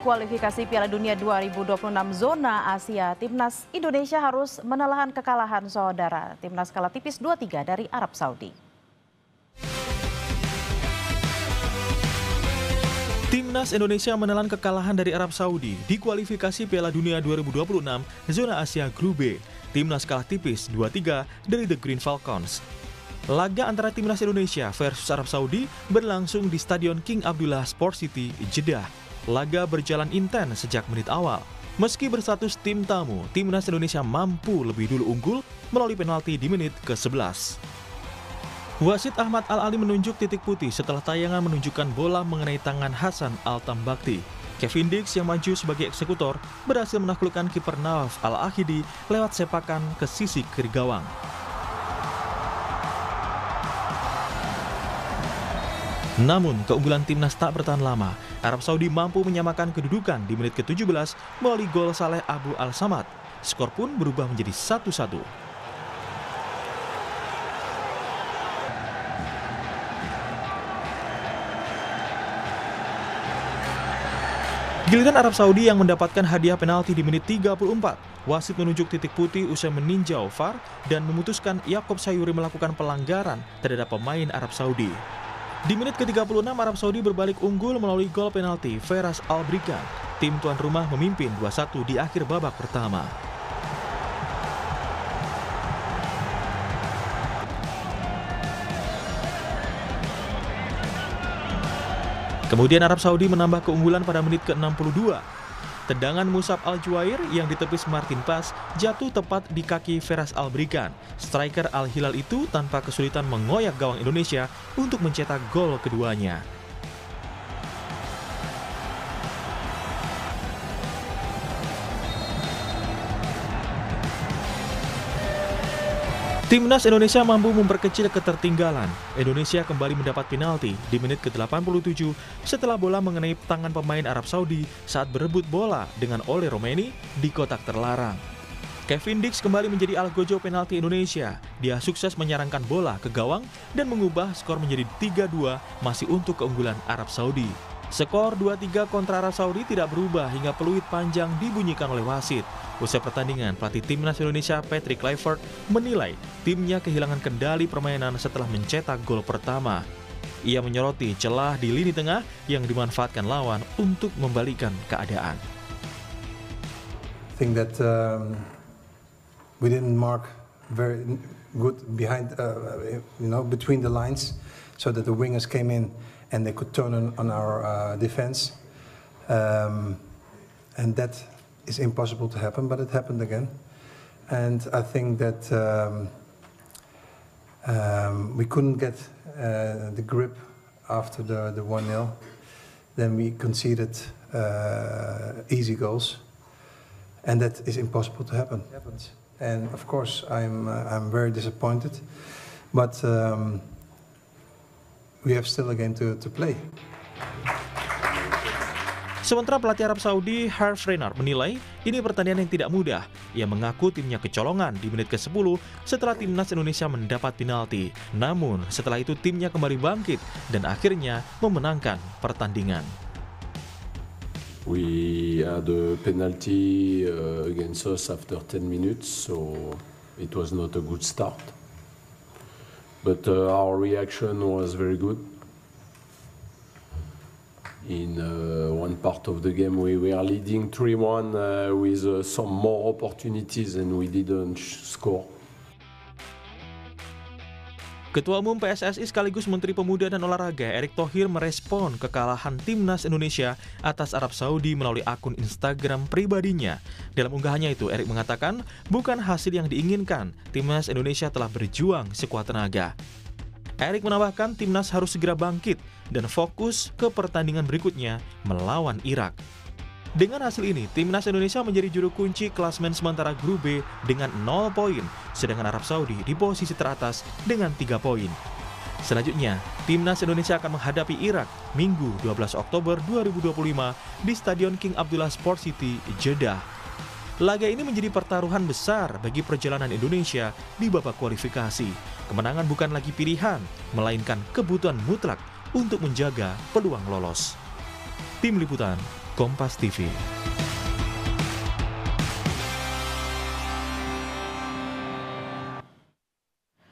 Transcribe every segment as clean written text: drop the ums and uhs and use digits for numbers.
Kualifikasi Piala Dunia 2026 zona Asia, Timnas Indonesia harus menelan kekalahan saudara. Timnas kalah tipis 2-3 dari Arab Saudi. Timnas Indonesia menelan kekalahan dari Arab Saudi di kualifikasi Piala Dunia 2026 zona Asia Grup B. Timnas kalah tipis 2-3 dari The Green Falcons. Laga antara Timnas Indonesia versus Arab Saudi berlangsung di Stadion King Abdullah Sport City, Jeddah. Laga berjalan intens sejak menit awal. Meski berstatus tim tamu, Timnas Indonesia mampu lebih dulu unggul melalui penalti di menit ke-11. Wasit Ahmad Al-Ali menunjuk titik putih setelah tayangan menunjukkan bola mengenai tangan Hasan Al-Tambakti. Kevin Dix yang maju sebagai eksekutor berhasil menaklukkan kiper Nawaf Al-Ahidi lewat sepakan ke sisi kiri gawang. Namun, keunggulan Timnas tak bertahan lama. Arab Saudi mampu menyamakan kedudukan di menit ke-17 melalui gol Saleh Abu Al-Samad. Skor pun berubah menjadi 1-1. Giliran Arab Saudi yang mendapatkan hadiah penalti di menit 34. Wasit menunjuk titik putih usai meninjau VAR dan memutuskan Yaakob Sayuri melakukan pelanggaran terhadap pemain Arab Saudi. Di menit ke-36 Arab Saudi berbalik unggul melalui gol penalti Feras Al-Brikan. Tim tuan rumah memimpin 2-1 di akhir babak pertama. Kemudian Arab Saudi menambah keunggulan pada menit ke-62. Tendangan Musab Al-Juwair yang ditepis Martin Pas jatuh tepat di kaki Feras Al-Brikan. Striker Al-Hilal itu tanpa kesulitan mengoyak gawang Indonesia untuk mencetak gol keduanya. Timnas Indonesia mampu memperkecil ketertinggalan. Indonesia kembali mendapat penalti di menit ke-87 setelah bola mengenai tangan pemain Arab Saudi saat berebut bola dengan Ole Romeni di kotak terlarang. Kevin Dix kembali menjadi algojo penalti Indonesia. Dia sukses menyarangkan bola ke gawang dan mengubah skor menjadi 3-2 masih untuk keunggulan Arab Saudi. Skor 2-3 kontra Arab Saudi tidak berubah hingga peluit panjang dibunyikan oleh wasit. Usai pertandingan, pelatih Timnas Indonesia Patrick Kluivert menilai timnya kehilangan kendali permainan setelah mencetak gol pertama. Ia menyoroti celah di lini tengah yang dimanfaatkan lawan untuk membalikkan keadaan. I think that we didn't mark very good behind, between the lines, so that the wingers came in and they could turn on our defense, and that is impossible to happen, but it happened again. And I think that we couldn't get the grip after the 1-0. Then we conceded easy goals, and that is impossible to happen. And of course, I'm very disappointed, but we have still a game to play. Sementara pelatih Arab Saudi Herve Renard menilai ini pertandingan yang tidak mudah. Ia mengaku timnya kecolongan di menit ke-10 setelah Timnas Indonesia mendapat penalti. Namun setelah itu timnya kembali bangkit dan akhirnya memenangkan pertandingan. We had a penalty against us after 10 minutes, so it was not a good start. But our reaction was very good. In one part of the game we were leading 3-1 with some more opportunities and we didn't score. Ketua Umum PSSI sekaligus Menteri Pemuda dan Olahraga Erick Thohir merespon kekalahan Timnas Indonesia atas Arab Saudi melalui akun Instagram pribadinya. Dalam unggahannya itu, Erick mengatakan bukan hasil yang diinginkan, Timnas Indonesia telah berjuang sekuat tenaga. Erick menambahkan Timnas harus segera bangkit dan fokus ke pertandingan berikutnya melawan Irak. Dengan hasil ini, Timnas Indonesia menjadi juru kunci klasmen sementara Grup B dengan 0 poin, sedangkan Arab Saudi di posisi teratas dengan 3 poin. Selanjutnya, Timnas Indonesia akan menghadapi Irak Minggu 12 Oktober 2025 di Stadion King Abdullah Sport City, Jeddah. Laga ini menjadi pertaruhan besar bagi perjalanan Indonesia di babak kualifikasi. Kemenangan bukan lagi pilihan, melainkan kebutuhan mutlak untuk menjaga peluang lolos. Tim Liputan Kompas TV.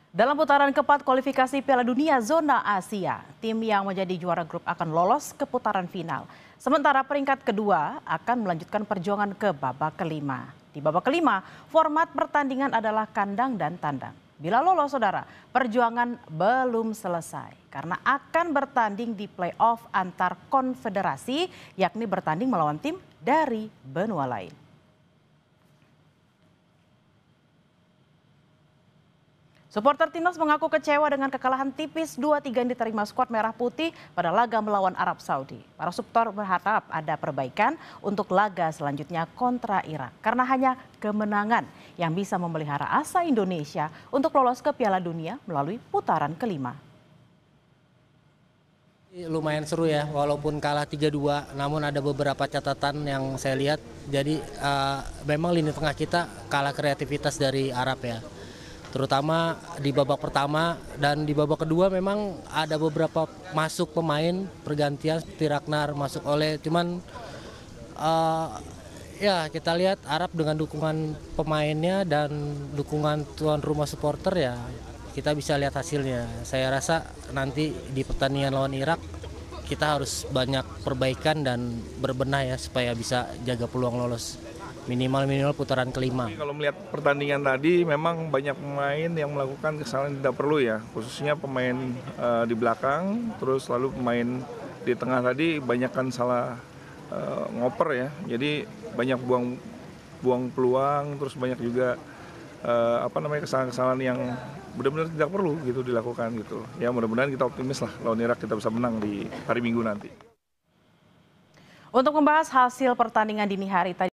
Dalam putaran keempat kualifikasi Piala Dunia Zona Asia, tim yang menjadi juara grup akan lolos ke putaran final. Sementara peringkat kedua akan melanjutkan perjuangan ke babak kelima. Di babak kelima, format pertandingan adalah kandang dan tandang. Bila lolos, saudara, perjuangan belum selesai karena akan bertanding di play-off antar konfederasi, yakni bertanding melawan tim dari benua lain. Supporter timnas mengaku kecewa dengan kekalahan tipis 2-3 yang diterima skuad Merah Putih pada laga melawan Arab Saudi. Para supporter berharap ada perbaikan untuk laga selanjutnya kontra Irak karena hanya kemenangan yang bisa memelihara asa Indonesia untuk lolos ke Piala Dunia melalui putaran kelima. Lumayan seru ya, walaupun kalah 3-2, namun ada beberapa catatan yang saya lihat. Jadi memang lini tengah kita kalah kreativitas dari Arab ya. Terutama di babak pertama dan di babak kedua memang ada beberapa masuk pemain pergantian seperti Ragnar masuk oleh, cuman ya kita lihat Arab dengan dukungan pemainnya dan dukungan tuan rumah supporter ya kita bisa lihat hasilnya. Saya rasa nanti di pertandingan lawan Irak kita harus banyak perbaikan dan berbenah ya supaya bisa jaga peluang lolos. Minimal putaran kelima. Kalau melihat pertandingan tadi memang banyak pemain yang melakukan kesalahan tidak perlu ya, khususnya pemain di belakang, terus lalu pemain di tengah tadi banyakkan salah ngoper ya, jadi banyak buang peluang, terus banyak juga kesalahan-kesalahan yang benar-benar tidak perlu gitu dilakukan gitu. Ya mudah-mudahan kita optimis lah lawan Irak kita bisa menang di hari Minggu nanti. Untuk membahas hasil pertandingan dini hari tadi